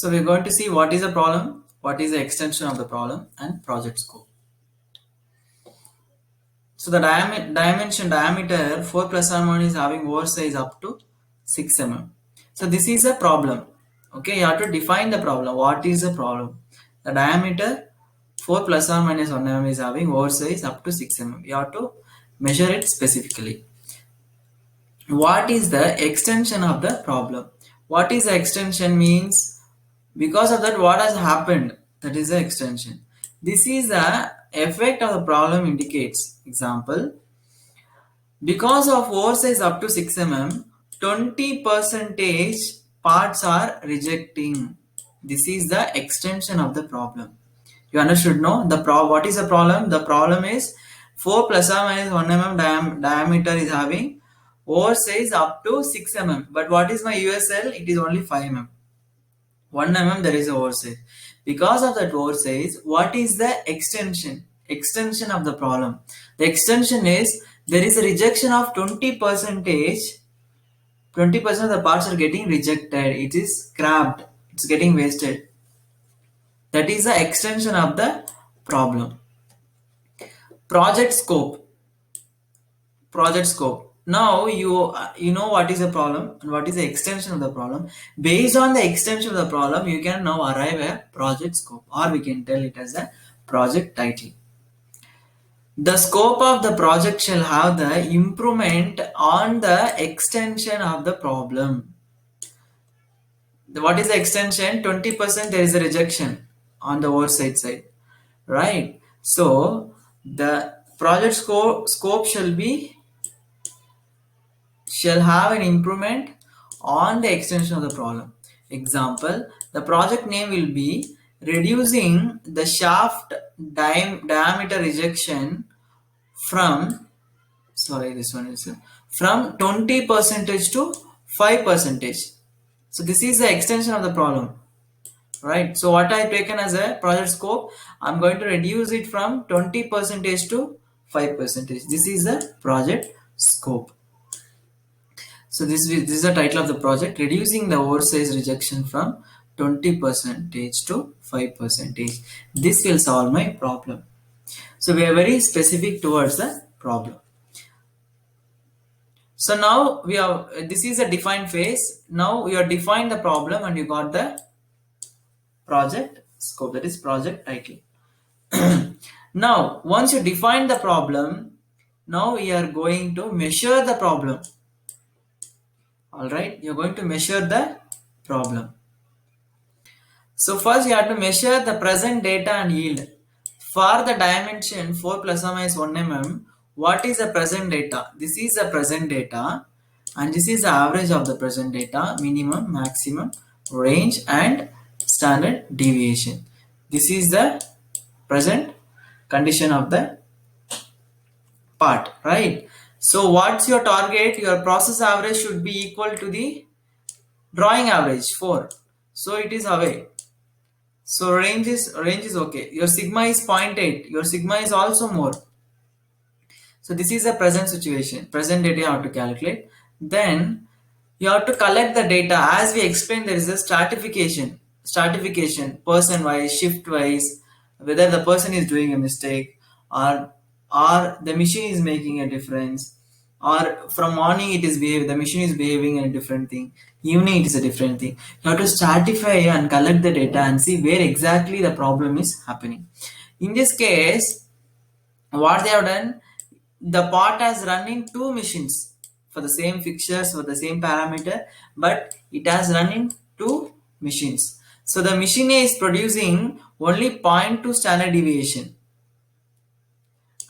So we're going to see what is the problem, what is the extension of the problem, and project scope. So the diameter 4 plus or minus is having oversize up to 6 mm. So this is a problem. Okay, you have to define the problem. What is the problem? The diameter 4 plus or minus 1 mm is having oversize up to 6 mm. You have to measure it specifically. What is the extension of the problem? What is the extension means? Because of that, what has happened? That is the extension. This is the effect of the problem indicates. Example, because of oversize up to 6 mm, 20 percentage parts are rejecting. This is the extension of the problem. You understood, no? What is the problem? The problem is 4 plus or minus 1 mm diameter is having oversize up to 6 mm. But what is my USL? It is only 5 mm. 1 mm there is a oversize. Because of that oversize, what is the extension? Extension of the problem. The extension is there is a rejection of 20 percentage. 20% of the parts are getting rejected. It is scrapped. It's getting wasted. That is the extension of the problem. Project scope. Project scope. Now you know what is the problem and what is the extension of the problem. Based on the extension of the problem, you can now arrive at project scope, or we can tell it as a project title. The scope of the project shall have the improvement on the extension of the problem. What is the extension? 20% there is a rejection on the oversight side, right? So the project scope shall have an improvement on the extension of the problem. Example, the project name will be reducing the shaft diameter rejection from, sorry, this one is from 20 percentage to 5 percentage. So this is the extension of the problem, right? So what I've taken as a project scope, I'm going to reduce it from 20 percentage to 5 percentage. This is the project scope. So this is the title of the project, reducing the oversize rejection from 20 percentage to 5 percentage. This will solve my problem. So we are very specific towards the problem. So now this is a defined phase. Now you have defined the problem and you got the project scope, that is project title. Now once you define the problem, now we are going to measure the problem. All right, you're going to measure the problem. So first you have to measure the present data and yield. For the dimension 4 plus or minus 1 mm, what is the present data? This is the present data and this is the average of the present data, minimum, maximum, range and standard deviation. This is the present condition of the part, right? So what's your target? Your process average should be equal to the drawing average 4. So it is away. So range is okay. Your sigma is 0.8. Your sigma is also more. So this is the present situation. Present data you have to calculate. Then you have to collect the data. As we explained, there is a stratification. Person wise, shift wise, whether the person is doing a mistake or the machine is making a difference, or from morning the machine is behaving in a different thing, evening it is a different thing. You have to stratify and collect the data and see where exactly the problem is happening. In this case, what they have done, the part has running 2 machines for the same fixtures, for the same parameter, but it has running 2 machines. So the machine A is producing only 0.2 standard deviation,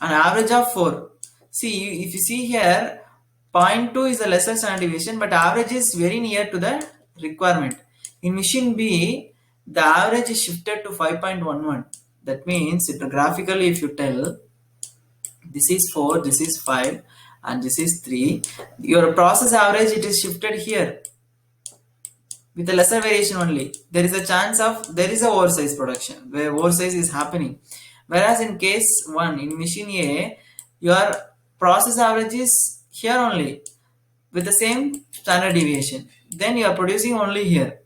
an average of 4. See, if you see here, 0.2 is the lesser standard deviation, but average is very near to the requirement. In machine B, the average is shifted to 5.11. That means, graphically, if you tell, this is 4, this is 5, and this is 3. Your process average, it is shifted here with a lesser variation only. There is a chance of, there is a oversize production, where oversize is happening. Whereas in case 1, in machine A, your process average is here only with the same standard deviation. Then you are producing only here.